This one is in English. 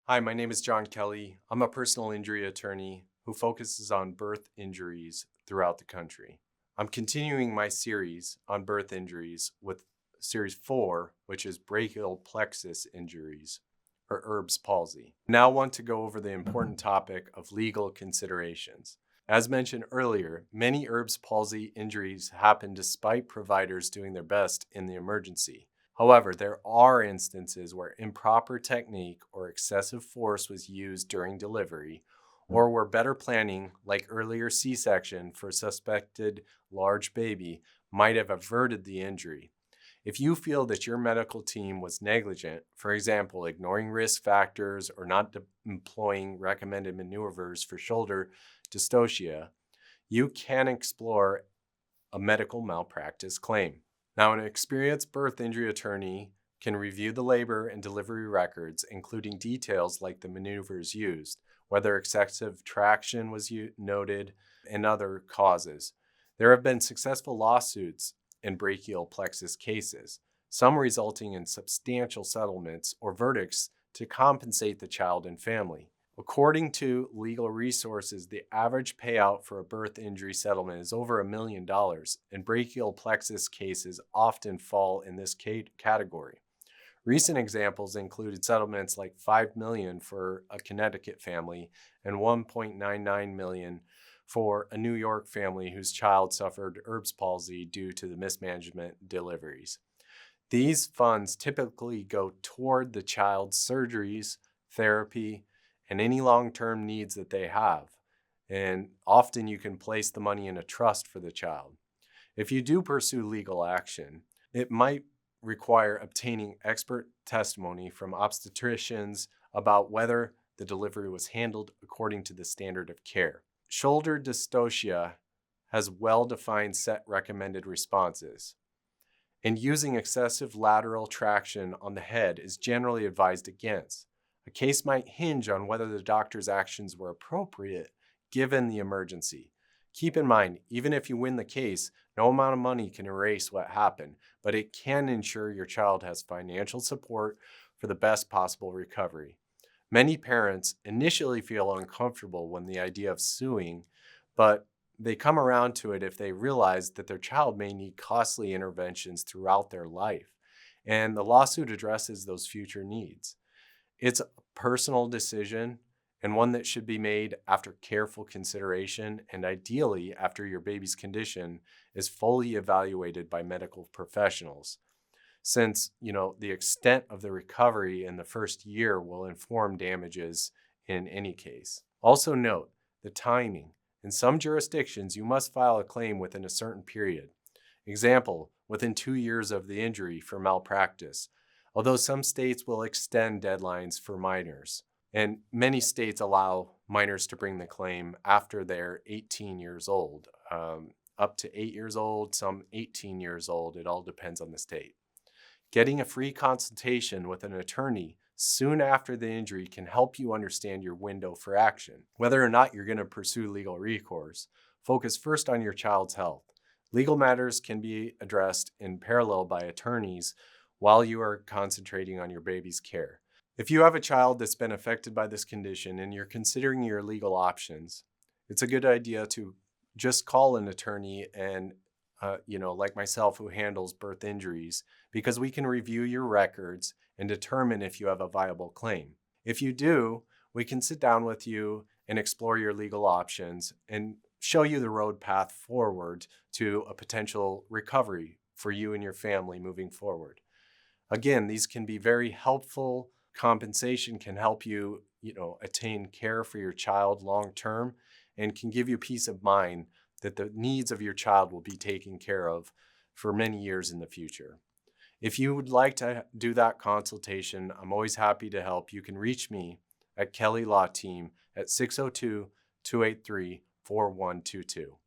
Hi, my name is John Kelly. I'm a personal injury attorney who focuses on birth injuries throughout the country. I'm continuing my series on birth injuries with series 4, which is brachial plexus injuries or Erb's palsy. Now I want to go over the important topic of legal considerations. As mentioned earlier, many Erb's palsy injuries happen despite providers doing their best in the emergency. However, there are instances where improper technique or excessive force was used during delivery, or where better planning, like earlier C-section for a suspected large baby, might have averted the injury. If you feel that your medical team was negligent, for example, ignoring risk factors or not employing recommended maneuvers for shoulder dystocia, you can explore a medical malpractice claim. Now, an experienced birth injury attorney can review the labor and delivery records, including details like the maneuvers used, whether excessive traction was noted, and other causes. There have been successful lawsuits in brachial plexus cases, some resulting in substantial settlements or verdicts to compensate the child and family. According to legal resources, the average payout for a birth injury settlement is over $1 million, and brachial plexus cases often fall in this category. Recent examples included settlements like $5 million for a Connecticut family and $1.99 million for a New York family whose child suffered Erb's palsy due to the mismanagement deliveries. These funds typically go toward the child's surgeries, therapy, and any long-term needs that they have. And often you can place the money in a trust for the child. If you do pursue legal action, it might require obtaining expert testimony from obstetricians about whether the delivery was handled according to the standard of care. Shoulder dystocia has well-defined set recommended responses, and using excessive lateral traction on the head is generally advised against. A case might hinge on whether the doctor's actions were appropriate given the emergency. Keep in mind, even if you win the case, no amount of money can erase what happened, but it can ensure your child has financial support for the best possible recovery. Many parents initially feel uncomfortable when the idea of suing, but they come around to it if they realize that their child may need costly interventions throughout their life, and the lawsuit addresses those future needs. It's a personal decision and one that should be made after careful consideration and ideally after your baby's condition is fully evaluated by medical professionals. Since, the extent of the recovery in the first year will inform damages in any case. Also note the timing. In some jurisdictions, you must file a claim within a certain period. Example, within 2 years of the injury for malpractice, although some states will extend deadlines for minors. And many states allow minors to bring the claim after they're 18 years old, up to 8 years old, some 18 years old. It all depends on the state. Getting a free consultation with an attorney soon after the injury can help you understand your window for action. Whether or not you're going to pursue legal recourse, focus first on your child's health. Legal matters can be addressed in parallel by attorneys while you are concentrating on your baby's care. If you have a child that's been affected by this condition and you're considering your legal options, it's a good idea to just call an attorney and, like myself, who handles birth injuries, because we can review your records and determine if you have a viable claim. If you do, we can sit down with you and explore your legal options and show you the road path forward to a potential recovery for you and your family moving forward. Again, these can be very helpful. Compensation can help you, attain care for your child long term and can give you peace of mind that the needs of your child will be taken care of for many years in the future. If you would like to do that consultation, I'm always happy to help. You can reach me at Kelly Law Team at 602-283-4122.